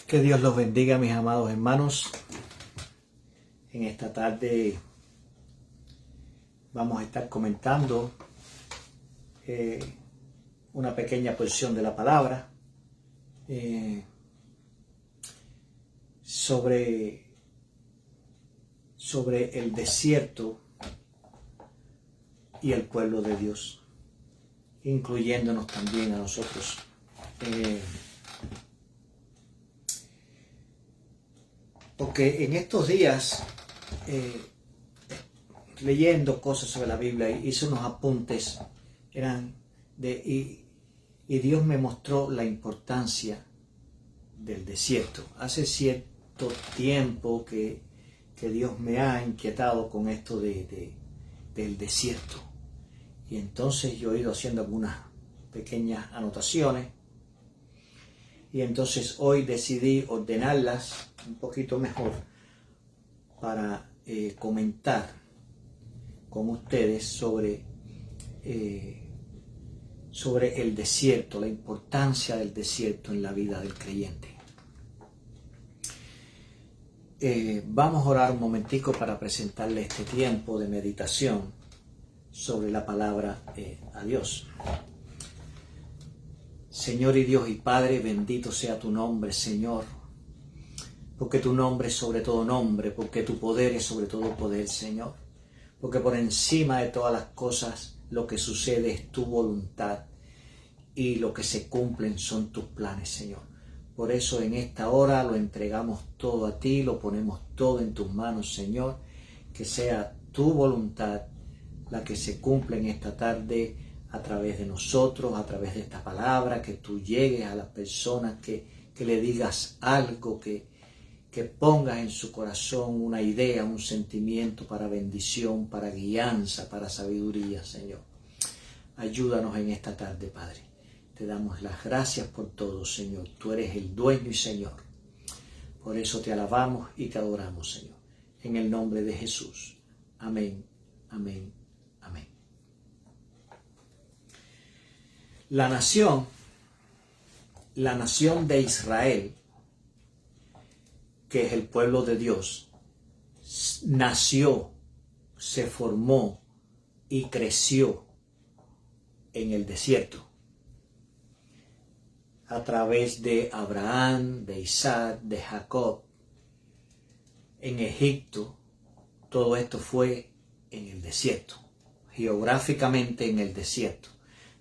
Que Dios los bendiga, mis amados hermanos. En esta tarde vamos a estar comentando una pequeña porción de la palabra sobre el desierto y el pueblo de Dios, incluyéndonos también a nosotros. Porque en estos días, leyendo cosas sobre la Biblia, hice unos apuntes, y Dios me mostró la importancia del desierto. Hace cierto tiempo que Dios me ha inquietado con esto del desierto. Y entonces yo he ido haciendo algunas pequeñas anotaciones. Y entonces hoy decidí ordenarlas un poquito mejor para comentar con ustedes sobre el desierto, la importancia del desierto en la vida del creyente. Vamos a orar un momentico para presentarle este tiempo de meditación sobre la palabra a Dios. Señor y Dios y Padre, bendito sea tu nombre, Señor, porque tu nombre es sobre todo nombre, porque tu poder es sobre todo poder, Señor, porque por encima de todas las cosas lo que sucede es tu voluntad y lo que se cumplen son tus planes, Señor. Por eso en esta hora lo entregamos todo a ti, lo ponemos todo en tus manos, Señor, que sea tu voluntad la que se cumpla en esta tarde a través de nosotros, a través de esta palabra, que tú llegues a las personas, que le digas algo, que pongas en su corazón una idea, un sentimiento para bendición, para guianza, para sabiduría, Señor. Ayúdanos en esta tarde, Padre. Te damos las gracias por todo, Señor. Tú eres el dueño y Señor. Por eso te alabamos y te adoramos, Señor. En el nombre de Jesús. Amén, amén, amén. La nación de Israel, que es el pueblo de Dios, nació, se formó y creció en el desierto. A través de Abraham, de Isaac, de Jacob, en Egipto, todo esto fue en el desierto, geográficamente en el desierto.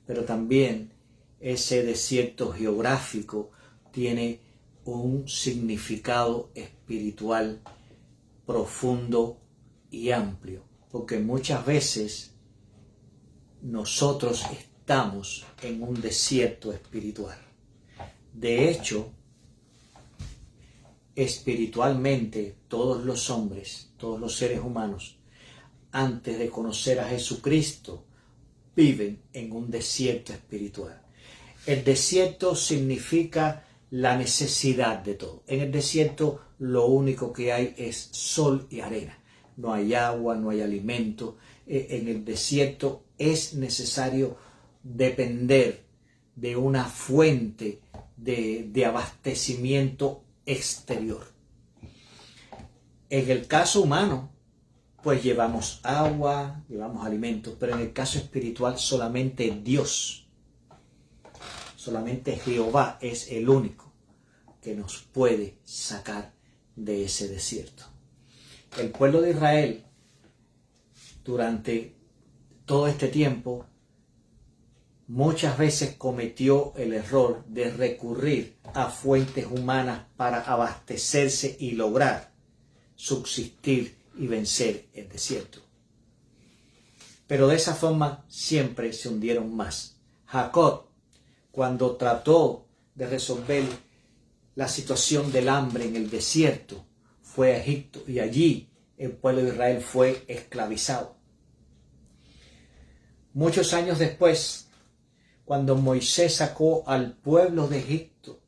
Pero también ese desierto geográfico tiene un significado espiritual profundo y amplio, porque muchas veces nosotros estamos en un desierto espiritual. De hecho, espiritualmente todos los hombres, todos los seres humanos, antes de conocer a Jesucristo, viven en un desierto espiritual. El desierto significa la necesidad de todo. En el desierto lo único que hay es sol y arena. No hay agua, no hay alimento. En el desierto es necesario depender de una fuente de abastecimiento exterior. En el caso humano, pues llevamos agua, llevamos alimentos, pero en el caso espiritual solamente Dios, solamente Jehová es el único que nos puede sacar de ese desierto. El pueblo de Israel, durante todo este tiempo, muchas veces cometió el error de recurrir a fuentes humanas para abastecerse y lograr subsistir y vencer el desierto. Pero de esa forma siempre se hundieron más. Jacob, cuando trató de resolver la situación del hambre en el desierto, fue a Egipto y allí el pueblo de Israel fue esclavizado. Muchos años después, cuando Moisés sacó al pueblo de Egipto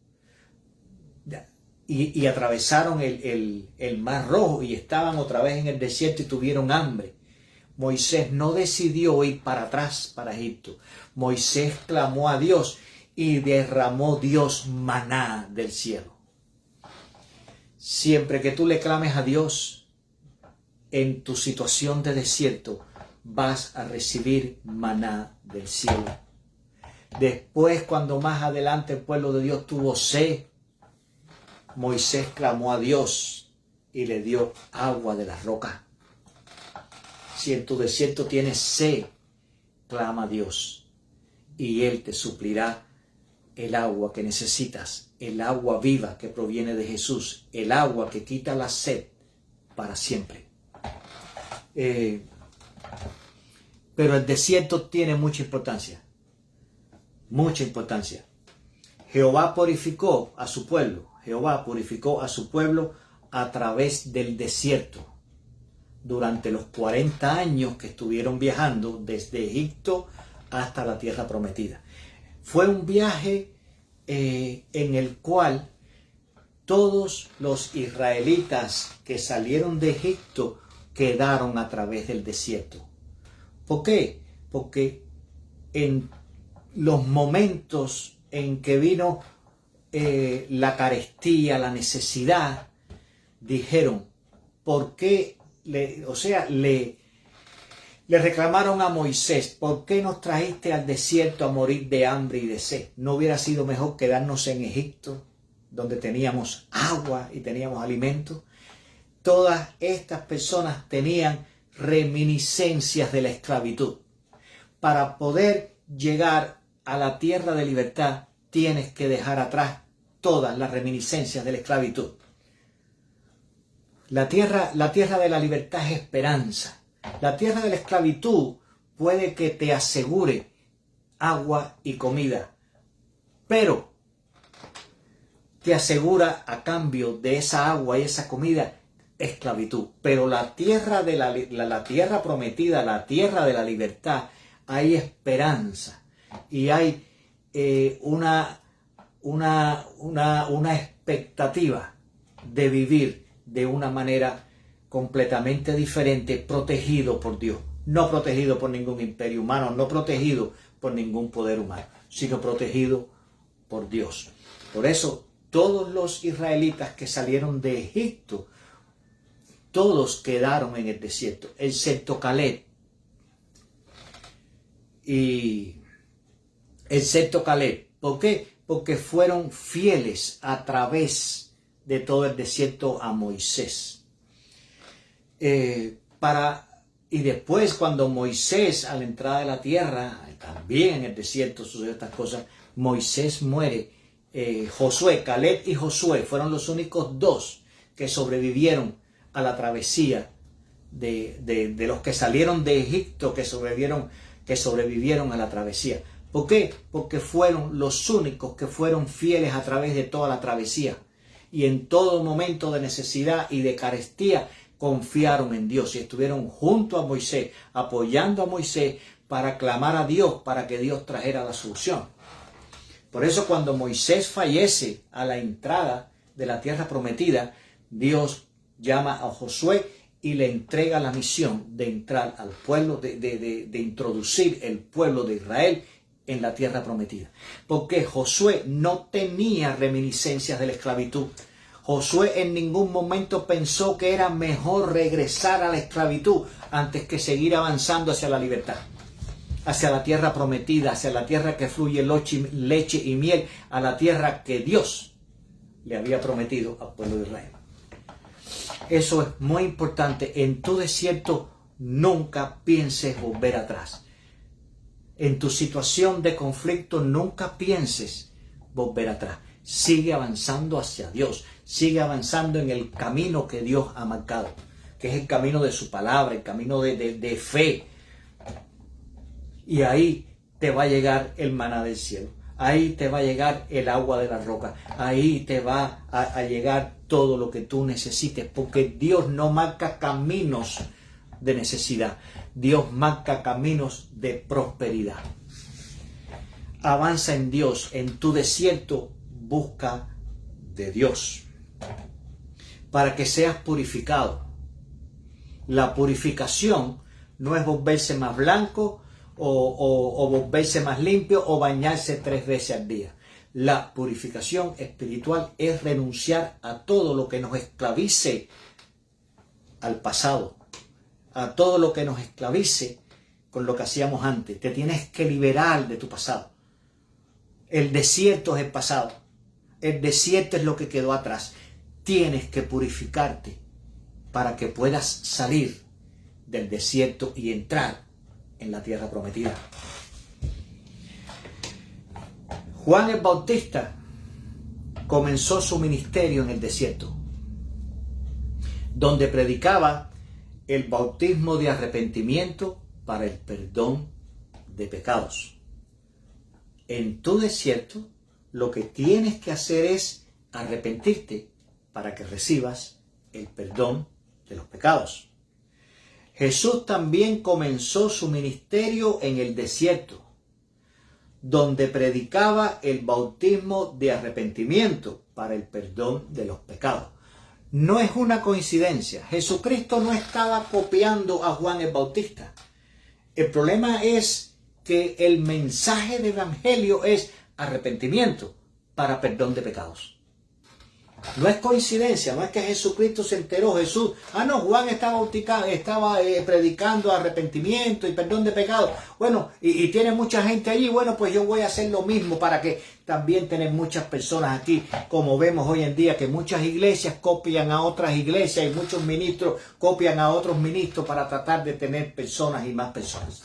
y atravesaron el Mar Rojo y estaban otra vez en el desierto y tuvieron hambre, Moisés no decidió ir para atrás para Egipto. Moisés clamó a Dios y derramó Dios maná del cielo. Siempre que tú le clames a Dios en tu situación de desierto, vas a recibir maná del cielo. Después, cuando más adelante el pueblo de Dios tuvo sed, Moisés clamó a Dios y le dio agua de la roca. Si en tu desierto tienes sed, clama a Dios y Él te suplirá el agua que necesitas, el agua viva que proviene de Jesús, el agua que quita la sed para siempre. Pero el desierto tiene mucha importancia. Mucha importancia. Jehová purificó a su pueblo. Jehová purificó a su pueblo a través del desierto. Durante los 40 años que estuvieron viajando desde Egipto hasta la tierra prometida. Fue un viaje en el cual todos los israelitas que salieron de Egipto quedaron a través del desierto. ¿Por qué? Porque en los momentos en que vino la carestía, la necesidad, dijeron, ¿por qué? Le reclamaron a Moisés, ¿por qué nos trajiste al desierto a morir de hambre y de sed? ¿No hubiera sido mejor quedarnos en Egipto, donde teníamos agua y teníamos alimento? Todas estas personas tenían reminiscencias de la esclavitud. Para poder llegar a la tierra de libertad, tienes que dejar atrás todas las reminiscencias de la esclavitud. La tierra de la libertad es esperanza. La tierra de la esclavitud puede que te asegure agua y comida, pero te asegura a cambio de esa agua y esa comida esclavitud. Pero la tierra de la tierra prometida, la tierra de la libertad, hay esperanza y hay una expectativa de vivir de una manera completamente diferente, protegido por Dios, no protegido por ningún imperio humano, no protegido por ningún poder humano, sino protegido por Dios. Por eso todos los israelitas que salieron de Egipto, todos quedaron en el desierto, excepto Caleb. ¿Por qué? Porque fueron fieles a través de todo el desierto a Moisés. Y después, cuando Moisés, a la entrada de la tierra, también en el desierto sucedió estas cosas, Moisés muere. Josué, Caleb y Josué fueron los únicos dos que sobrevivieron a la travesía de los que salieron de Egipto, que sobrevivieron a la travesía. ¿Por qué? Porque fueron los únicos que fueron fieles a través de toda la travesía. Y en todo momento de necesidad y de carestía confiaron en Dios y estuvieron junto a Moisés, apoyando a Moisés para clamar a Dios para que Dios trajera la solución. Por eso cuando Moisés fallece a la entrada de la tierra prometida, Dios llama a Josué y le entrega la misión de entrar al pueblo, de introducir el pueblo de Israel en la tierra prometida. Porque Josué no tenía reminiscencias de la esclavitud. Josué en ningún momento pensó que era mejor regresar a la esclavitud antes que seguir avanzando hacia la libertad, hacia la tierra prometida, hacia la tierra que fluye leche y miel, a la tierra que Dios le había prometido al pueblo de Israel. Eso es muy importante. En tu desierto nunca pienses volver atrás. En tu situación de conflicto nunca pienses volver atrás. Sigue avanzando hacia Dios. Sigue avanzando en el camino que Dios ha marcado, que es el camino de su palabra, el camino de fe. Y ahí te va a llegar el maná del cielo. Ahí te va a llegar el agua de la roca. Ahí te va a llegar todo lo que tú necesites. Porque Dios no marca caminos de necesidad. Dios marca caminos de prosperidad. Avanza en Dios. En tu desierto busca de Dios para que seas purificado. La purificación no es volverse más blanco o volverse más limpio o bañarse 3 veces al día. La purificación espiritual es renunciar a todo lo que nos esclavice al pasado, a todo lo que nos esclavice con lo que hacíamos antes. Te tienes que liberar de tu pasado. El desierto es el pasado. El desierto es lo que quedó atrás. Tienes que purificarte para que puedas salir del desierto y entrar en la tierra prometida. Juan el Bautista comenzó su ministerio en el desierto, donde predicaba el bautismo de arrepentimiento para el perdón de pecados. En tu desierto, lo que tienes que hacer es arrepentirte para que recibas el perdón de los pecados. Jesús también comenzó su ministerio en el desierto, donde predicaba el bautismo de arrepentimiento para el perdón de los pecados. No es una coincidencia. Jesucristo no estaba copiando a Juan el Bautista. El problema es que el mensaje del Evangelio es arrepentimiento para perdón de pecados. No es coincidencia, no es que Jesucristo se enteró, Juan estaba predicando arrepentimiento y perdón de pecados. Bueno, y tiene mucha gente allí, bueno, pues yo voy a hacer lo mismo para que también tener muchas personas aquí, como vemos hoy en día que muchas iglesias copian a otras iglesias y muchos ministros copian a otros ministros para tratar de tener personas y más personas.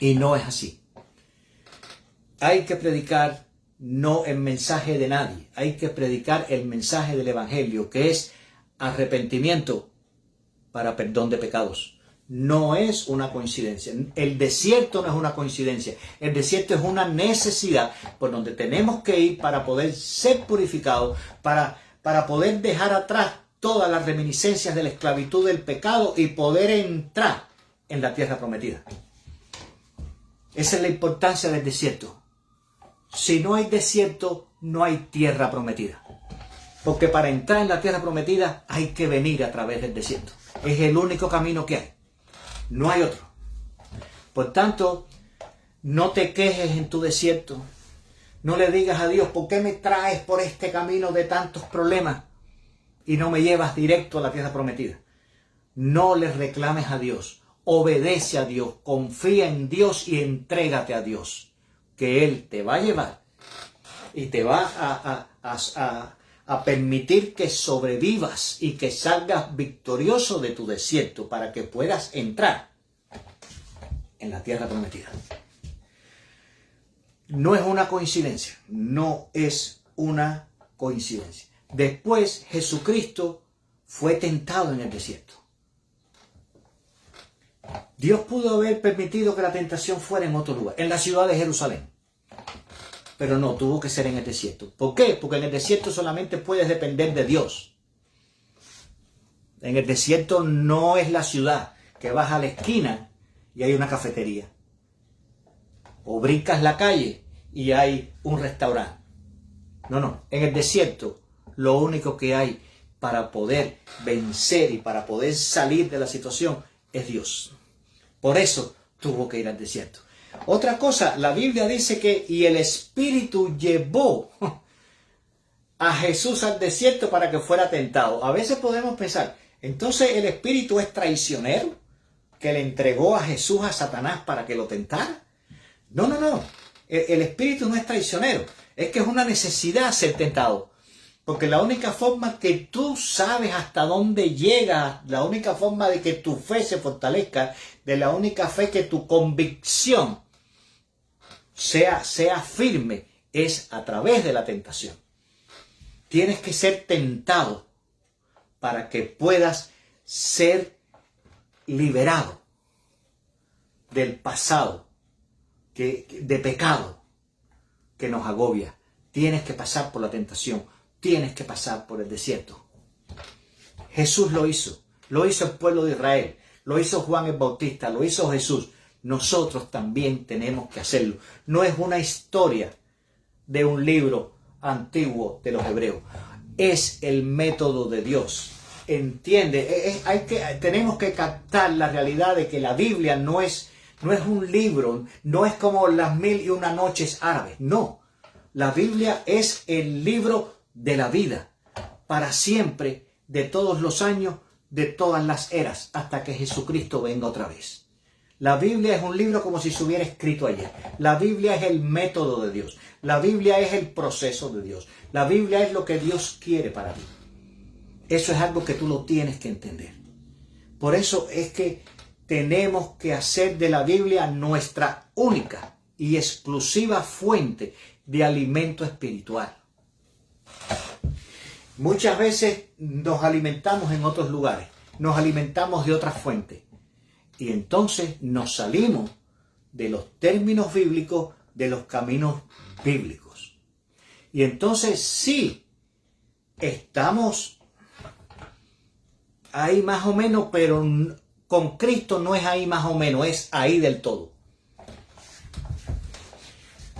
Y no es así. Hay que predicar no el mensaje de nadie, hay que predicar el mensaje del Evangelio, que es arrepentimiento para perdón de pecados. No es una coincidencia. El desierto no es una coincidencia. El desierto es una necesidad por donde tenemos que ir para poder ser purificados, para poder dejar atrás todas las reminiscencias de la esclavitud del pecado y poder entrar en la tierra prometida. Esa es la importancia del desierto. Si no hay desierto, no hay tierra prometida. Porque para entrar en la tierra prometida hay que venir a través del desierto. Es el único camino que hay. No hay otro. Por tanto, no te quejes en tu desierto. No le digas a Dios, ¿por qué me traes por este camino de tantos problemas y no me llevas directo a la tierra prometida? No le reclames a Dios. Obedece a Dios. Confía en Dios y entrégate a Dios, que Él te va a llevar y te va a permitir que sobrevivas y que salgas victorioso de tu desierto para que puedas entrar en la tierra prometida. No es una coincidencia, no es una coincidencia. Después Jesucristo fue tentado en el desierto. Dios pudo haber permitido que la tentación fuera en otro lugar, en la ciudad de Jerusalén. Pero no, tuvo que ser en el desierto. ¿Por qué? Porque en el desierto solamente puedes depender de Dios. En el desierto no es la ciudad, que vas a la esquina y hay una cafetería. O brincas la calle y hay un restaurante. No. En el desierto lo único que hay para poder vencer y para poder salir de la situación es Dios. Por eso tuvo que ir al desierto. Otra cosa, la Biblia dice que y el Espíritu llevó a Jesús al desierto para que fuera tentado. A veces podemos pensar, entonces el Espíritu es traicionero, que le entregó a Jesús a Satanás para que lo tentara. No. El Espíritu no es traicionero, es que es una necesidad ser tentado. Porque la única forma que tú sabes hasta dónde llegas, la única forma de que tu fe se fortalezca, de la única fe que tu convicción sea firme, es a través de la tentación. Tienes que ser tentado para que puedas ser liberado del pasado, de pecado que nos agobia. Tienes que pasar por la tentación. Tienes que pasar por el desierto. Jesús lo hizo el pueblo de Israel, lo hizo Juan el Bautista, lo hizo Jesús. Nosotros también tenemos que hacerlo. No es una historia de un libro antiguo de los hebreos, es el método de Dios. Entiende, tenemos que captar la realidad de que la Biblia no es no es un libro, no es como las 1001 noches árabes, no. La Biblia es el libro de la vida, para siempre, de todos los años, de todas las eras, hasta que Jesucristo venga otra vez. La Biblia es un libro como si se hubiera escrito ayer. La Biblia es el método de Dios. La Biblia es el proceso de Dios. La Biblia es lo que Dios quiere para ti. Eso es algo que tú lo tienes que entender. Por eso es que tenemos que hacer de la Biblia nuestra única y exclusiva fuente de alimento espiritual. Muchas veces nos alimentamos en otros lugares, nos alimentamos de otras fuentes y entonces nos salimos de los términos bíblicos, de los caminos bíblicos. Y entonces sí, estamos ahí más o menos, pero con Cristo no es ahí más o menos, es ahí del todo.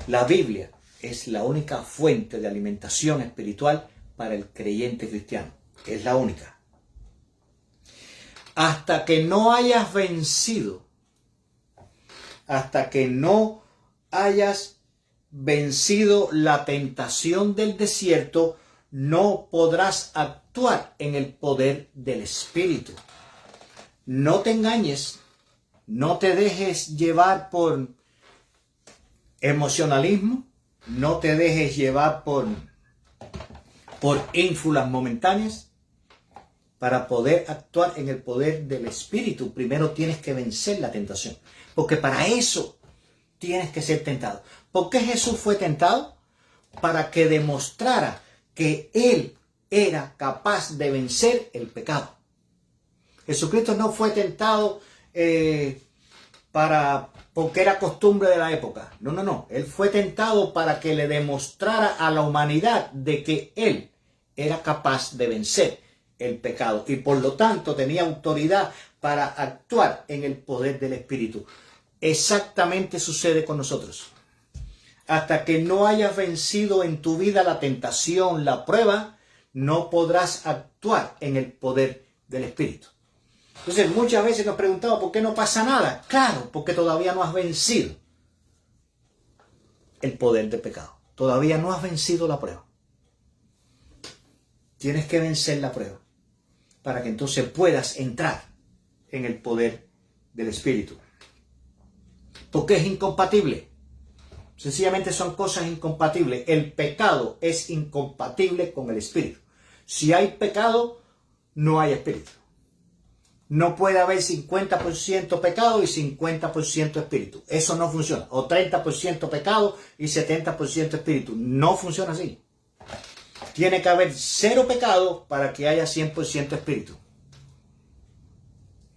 La Biblia es la única fuente de alimentación espiritual para el creyente cristiano. Es la única. Hasta que no hayas vencido, hasta que no hayas vencido la tentación del desierto, no podrás actuar en el poder del Espíritu. No te engañes, no te dejes llevar por emocionalismo, no te dejes llevar por ínfulas momentáneas. Para poder actuar en el poder del Espíritu, primero tienes que vencer la tentación. Porque para eso tienes que ser tentado. ¿Por qué Jesús fue tentado? Para que demostrara que Él era capaz de vencer el pecado. Jesucristo no fue tentado porque era costumbre de la época. No. Él fue tentado para que le demostrara a la humanidad de que Él era capaz de vencer el pecado y por lo tanto tenía autoridad para actuar en el poder del Espíritu. Exactamente sucede con nosotros. Hasta que no hayas vencido en tu vida la tentación, la prueba, no podrás actuar en el poder del Espíritu. Entonces muchas veces nos preguntamos ¿por qué no pasa nada? Claro, porque todavía no has vencido el poder del pecado. Todavía no has vencido la prueba. Tienes que vencer la prueba para que entonces puedas entrar en el poder del Espíritu. ¿Por qué es incompatible? Sencillamente son cosas incompatibles. El pecado es incompatible con el Espíritu. Si hay pecado, no hay Espíritu. No puede haber 50% pecado y 50% Espíritu. Eso no funciona. O 30% pecado y 70% Espíritu. No funciona así. Tiene que haber 0 pecado para que haya 100% Espíritu.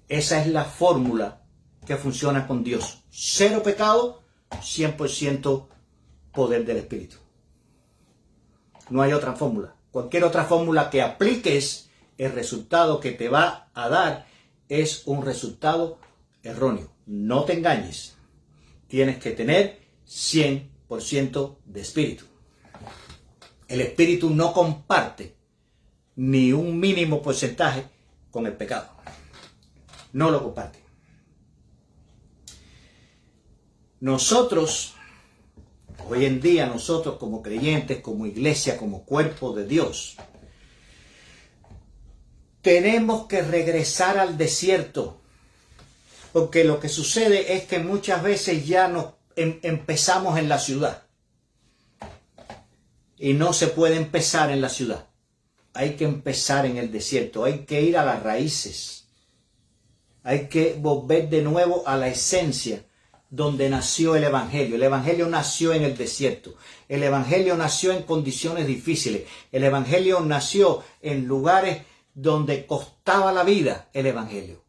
Esa es la fórmula que funciona con Dios. 0 pecado, 100% poder del Espíritu. No hay otra fórmula. Cualquier otra fórmula que apliques, el resultado que te va a dar es un resultado erróneo. No te engañes. Tienes que tener 100% de Espíritu. El Espíritu no comparte ni un mínimo porcentaje con el pecado. No lo comparte. Nosotros, hoy en día, nosotros como creyentes, como iglesia, como cuerpo de Dios, tenemos que regresar al desierto. Porque lo que sucede es que muchas veces ya nos empezamos en la ciudad. Y no se puede empezar en la ciudad. Hay que empezar en el desierto. Hay que ir a las raíces. Hay que volver de nuevo a la esencia donde nació el Evangelio. El Evangelio nació en el desierto. El Evangelio nació en condiciones difíciles. El Evangelio nació en lugares donde costaba la vida el Evangelio.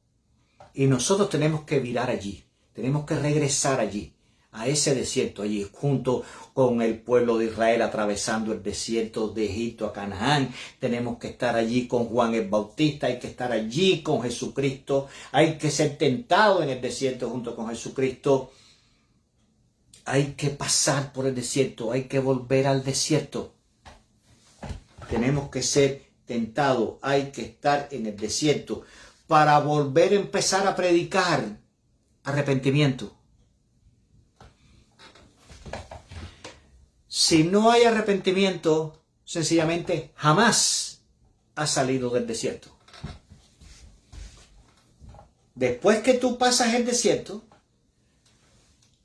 Y nosotros tenemos que virar allí. Tenemos que regresar allí, a ese desierto, allí junto con el pueblo de Israel atravesando el desierto de Egipto a Canaán. Tenemos que estar allí con Juan el Bautista, hay que estar allí con Jesucristo, hay que ser tentado en el desierto junto con Jesucristo. Hay que pasar por el desierto, hay que volver al desierto. Tenemos que ser tentados, hay que estar en el desierto para volver a empezar a predicar arrepentimiento. Si no hay arrepentimiento, sencillamente jamás has salido del desierto. Después que tú pasas el desierto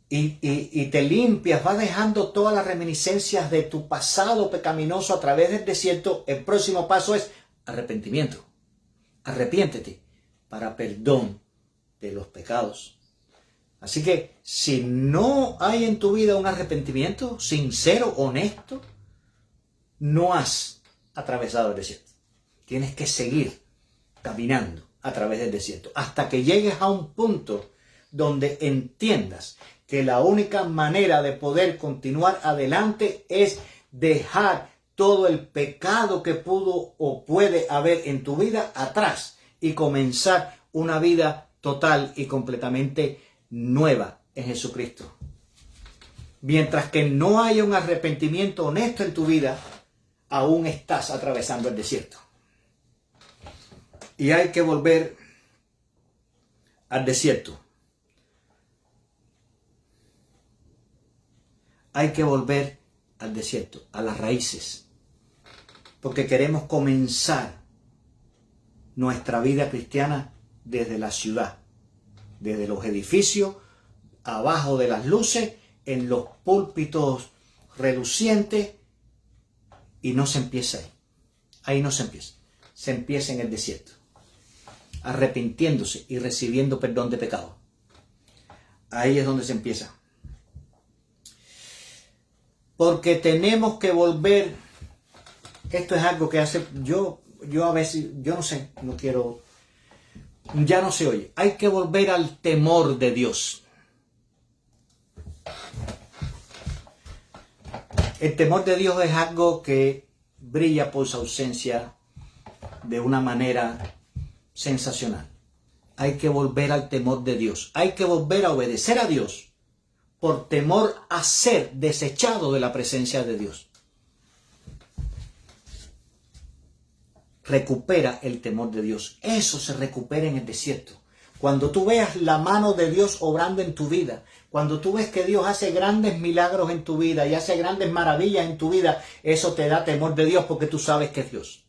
y te limpias, vas dejando todas las reminiscencias de tu pasado pecaminoso a través del desierto, el próximo paso es arrepentimiento. Arrepiéntete para perdón de los pecados. Así que si no hay en tu vida un arrepentimiento sincero, honesto, no has atravesado el desierto. Tienes que seguir caminando a través del desierto hasta que llegues a un punto donde entiendas que la única manera de poder continuar adelante es dejar todo el pecado que pudo o puede haber en tu vida atrás y comenzar una vida total y completamente nueva en Jesucristo. Mientras que no haya un arrepentimiento honesto en tu vida, aún estás atravesando el desierto. Y hay que volver al desierto. Hay que volver al desierto, a las raíces. Porque queremos comenzar nuestra vida cristiana desde la ciudad, desde los edificios, abajo de las luces, en los púlpitos relucientes, y no se empieza ahí. Ahí no se empieza. Se empieza en el desierto, arrepintiéndose y recibiendo perdón de pecado. Ahí es donde se empieza. Porque tenemos que volver. Esto es algo que hace yo a veces, yo no sé, no quiero, ya no se oye. Hay que volver al temor de Dios. El temor de Dios es algo que brilla por su ausencia de una manera sensacional. Hay que volver al temor de Dios. Hay que volver a obedecer a Dios por temor a ser desechado de la presencia de Dios. Recupera el temor de Dios. Eso se recupera en el desierto. Cuando tú veas la mano de Dios obrando en tu vida, cuando tú ves que Dios hace grandes milagros en tu vida y hace grandes maravillas en tu vida, eso te da temor de Dios porque tú sabes que es Dios.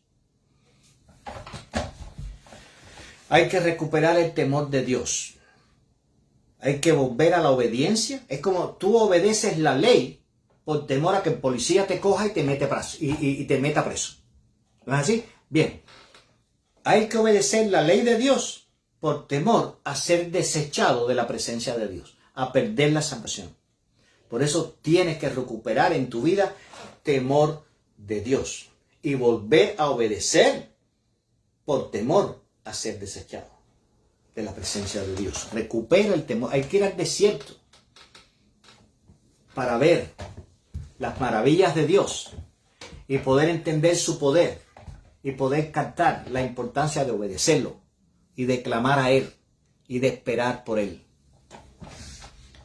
Hay que recuperar el temor de Dios. Hay que volver a la obediencia. Es como tú obedeces la ley por temor a que el policía te coja y te mete preso, y te meta preso. ¿No es así? Bien. Hay que obedecer la ley de Dios por temor a ser desechado de la presencia de Dios, a perder la salvación. Por eso tienes que recuperar en tu vida temor de Dios y volver a obedecer por temor a ser desechado de la presencia de Dios. Recupera el temor. Hay que ir al desierto para ver las maravillas de Dios y poder entender su poder y poder captar la importancia de obedecerlo y de clamar a Él y de esperar por Él.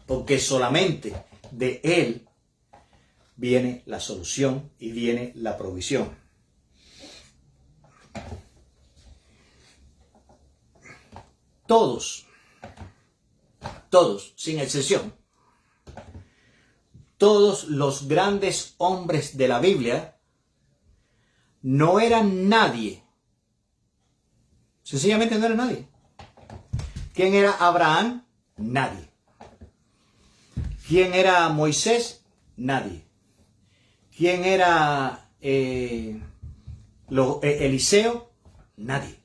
Porque solamente de Él viene la solución y viene la provisión. Todos, sin excepción, todos los grandes hombres de la Biblia no eran nadie. Sencillamente no era nadie. ¿Quién era Abraham? Nadie. ¿Quién era Moisés? Nadie. ¿Quién era Eliseo? Nadie.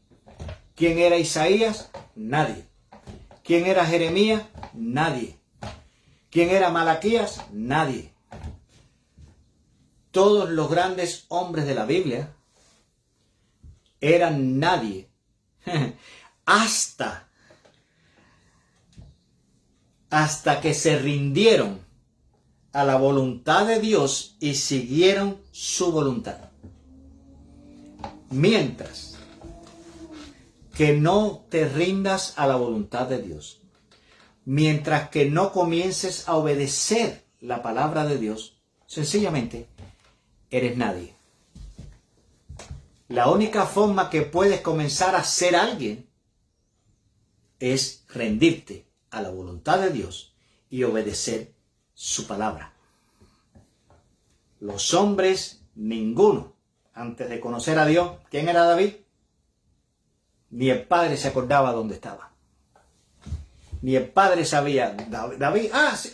¿Quién era Isaías? Nadie. ¿Quién era Jeremías? Nadie. ¿Quién era Malaquías? Nadie. Todos los grandes hombres de la Biblia eran nadie. Hasta que se rindieron a la voluntad de Dios y siguieron su voluntad. Mientras que no te rindas a la voluntad de Dios, mientras que no comiences a obedecer la palabra de Dios, sencillamente eres nadie. La única forma que puedes comenzar a ser alguien es rendirte a la voluntad de Dios y obedecer su palabra. Los hombres, ninguno. Antes de conocer a Dios, ¿quién era David? Ni el padre se acordaba dónde estaba. Ni el padre sabía. David, sí.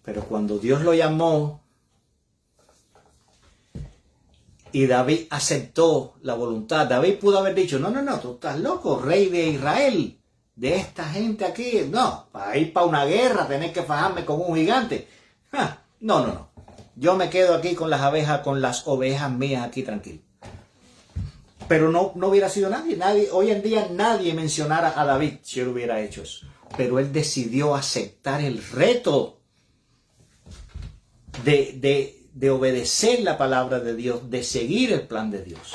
Pero cuando Dios lo llamó y David aceptó la voluntad, David pudo haber dicho, no, tú estás loco, rey de Israel, de esta gente aquí. No, para ir para una guerra, tener que fajarme con un gigante. No. Yo me quedo aquí con las ovejas mías aquí tranquilo. Pero no hubiera sido nadie. Hoy en día nadie mencionara a David si él hubiera hecho eso. Pero él decidió aceptar el reto de obedecer la palabra de Dios, de seguir el plan de Dios.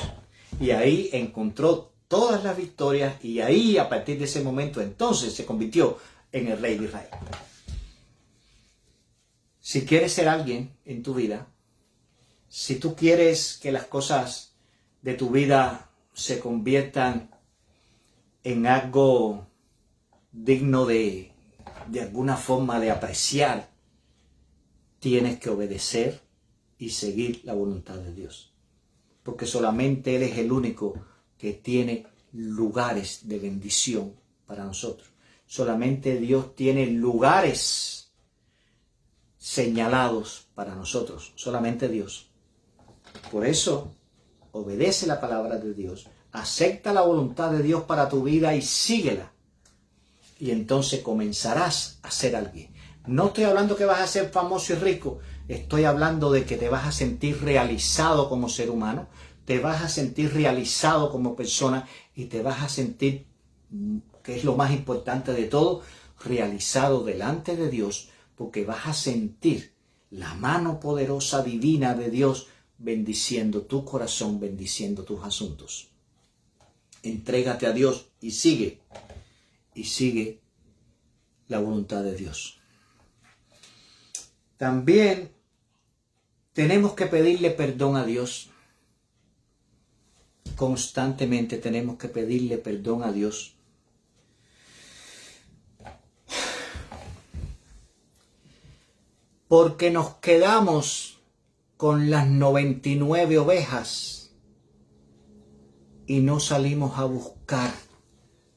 Y ahí encontró todas las victorias y ahí a partir de ese momento entonces se convirtió en el rey de Israel. Si quieres ser alguien en tu vida, si tú quieres que las cosas de tu vida se conviertan en algo digno de alguna forma de apreciar, tienes que obedecer y seguir la voluntad de Dios. Porque solamente Él es el único que tiene lugares de bendición para nosotros. Solamente Dios tiene lugares señalados para nosotros. Solamente Dios. Por eso, obedece la palabra de Dios, acepta la voluntad de Dios para tu vida y síguela. Y entonces comenzarás a ser alguien. No estoy hablando que vas a ser famoso y rico, estoy hablando de que te vas a sentir realizado como ser humano, te vas a sentir realizado como persona y te vas a sentir, que es lo más importante de todo, realizado delante de Dios, porque vas a sentir la mano poderosa divina de Dios bendiciendo tu corazón, bendiciendo tus asuntos. Entrégate a Dios y sigue la voluntad de Dios. También tenemos que pedirle perdón a Dios. Constantemente tenemos que pedirle perdón a Dios. Porque nos quedamos con las 99 ovejas y no salimos a buscar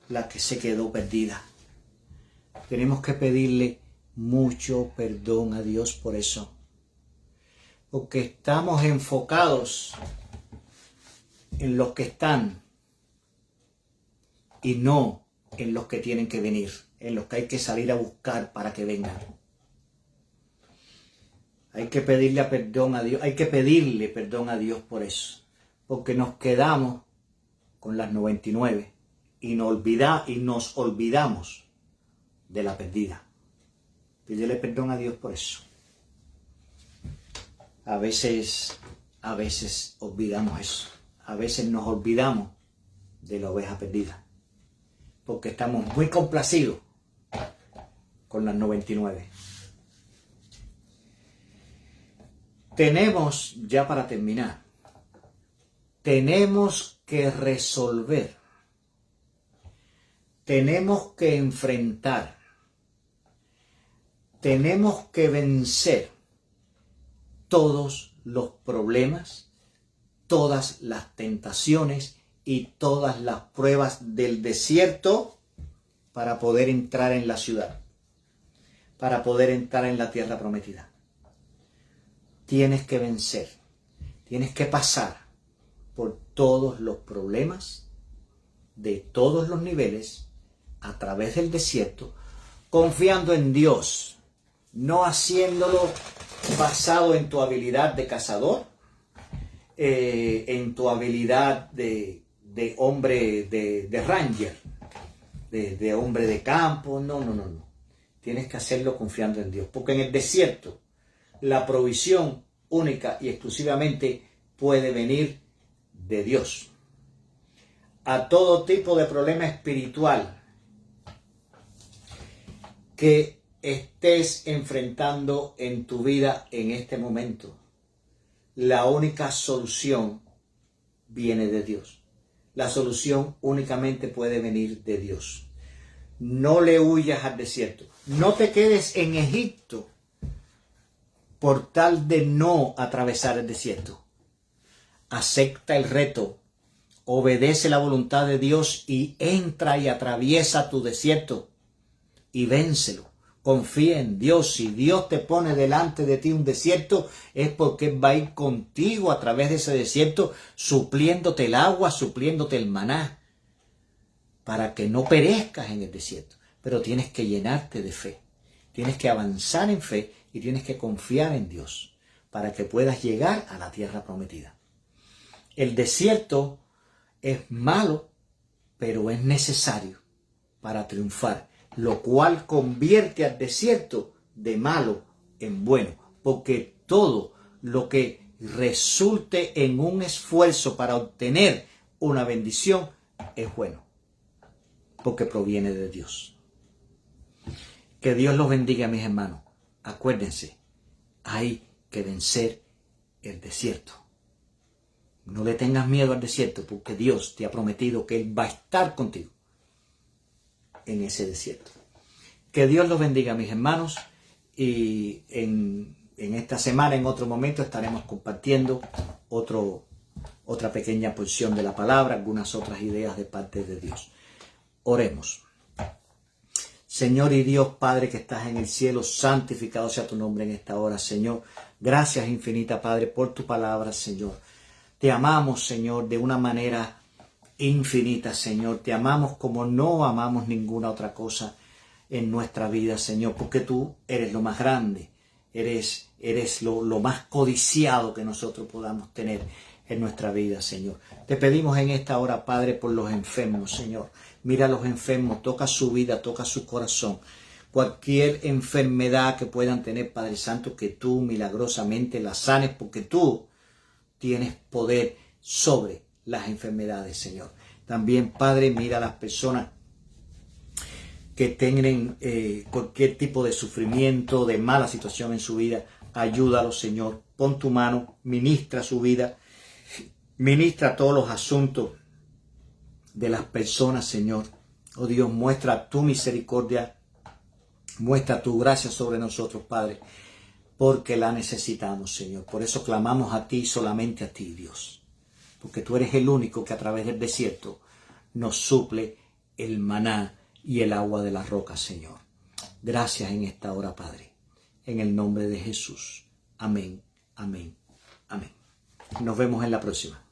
la que se quedó perdida. Tenemos que pedirle mucho perdón a Dios por eso. Porque estamos enfocados en los que están y no en los que tienen que venir, en los que hay que salir a buscar para que vengan. Hay que pedirle perdón a Dios, por eso, porque nos quedamos con las 99 y nos olvidamos de la perdida. Pídele perdón a Dios por eso. A veces olvidamos eso. A veces nos olvidamos de la oveja perdida, porque estamos muy complacidos con las 99. Tenemos, ya para terminar, tenemos que resolver, tenemos que enfrentar, tenemos que vencer todos los problemas, todas las tentaciones y todas las pruebas del desierto para poder entrar en la ciudad, para poder entrar en la tierra prometida. Tienes que vencer, tienes que pasar por todos los problemas de todos los niveles a través del desierto, confiando en Dios, no haciéndolo basado en tu habilidad de cazador, en tu habilidad de hombre, de ranger, de hombre de campo. No. Tienes que hacerlo confiando en Dios, porque en el desierto la provisión única y exclusivamente puede venir de Dios. A todo tipo de problema espiritual que estés enfrentando en tu vida en este momento, la única solución viene de Dios. La solución únicamente puede venir de Dios. No le huyas al desierto. No te quedes en Egipto por tal de no atravesar el desierto. Acepta el reto, obedece la voluntad de Dios y entra y atraviesa tu desierto y vénselo. Confía en Dios. Si Dios te pone delante de ti un desierto, es porque va a ir contigo a través de ese desierto, supliéndote el agua, supliéndote el maná, para que no perezcas en el desierto. Pero tienes que llenarte de fe. Tienes que avanzar en fe y tienes que confiar en Dios para que puedas llegar a la tierra prometida. El desierto es malo, pero es necesario para triunfar, lo cual convierte al desierto de malo en bueno, porque todo lo que resulte en un esfuerzo para obtener una bendición es bueno, porque proviene de Dios. Que Dios los bendiga, mis hermanos. Acuérdense, hay que vencer el desierto. No le tengas miedo al desierto, porque Dios te ha prometido que Él va a estar contigo en ese desierto. Que Dios los bendiga, mis hermanos, y en esta semana, en otro momento, estaremos compartiendo otra pequeña porción de la palabra, algunas otras ideas de parte de Dios. Oremos. Señor y Dios Padre que estás en el cielo, santificado sea tu nombre en esta hora, Señor. Gracias infinita, Padre, por tu palabra, Señor. Te amamos, Señor, de una manera infinita, Señor. Te amamos como no amamos ninguna otra cosa en nuestra vida, Señor, porque tú eres lo más grande, eres lo más codiciado que nosotros podamos tener en nuestra vida, Señor. Te pedimos en esta hora, Padre, por los enfermos, Señor. Mira a los enfermos, toca su vida, toca su corazón. Cualquier enfermedad que puedan tener, Padre Santo, que tú milagrosamente la sanes, porque tú tienes poder sobre las enfermedades, Señor. También, Padre, mira a las personas que tengan cualquier tipo de sufrimiento, de mala situación en su vida. Ayúdalos, Señor. Pon tu mano, ministra su vida, ministra todos los asuntos de las personas, Señor. Oh Dios, muestra tu misericordia, muestra tu gracia sobre nosotros, Padre, porque la necesitamos, Señor. Por eso clamamos a ti, solamente a ti, Dios, porque tú eres el único que a través del desierto nos suple el maná y el agua de la roca, Señor. Gracias en esta hora, Padre, en el nombre de Jesús. Amén, amén, amén. Nos vemos en la próxima.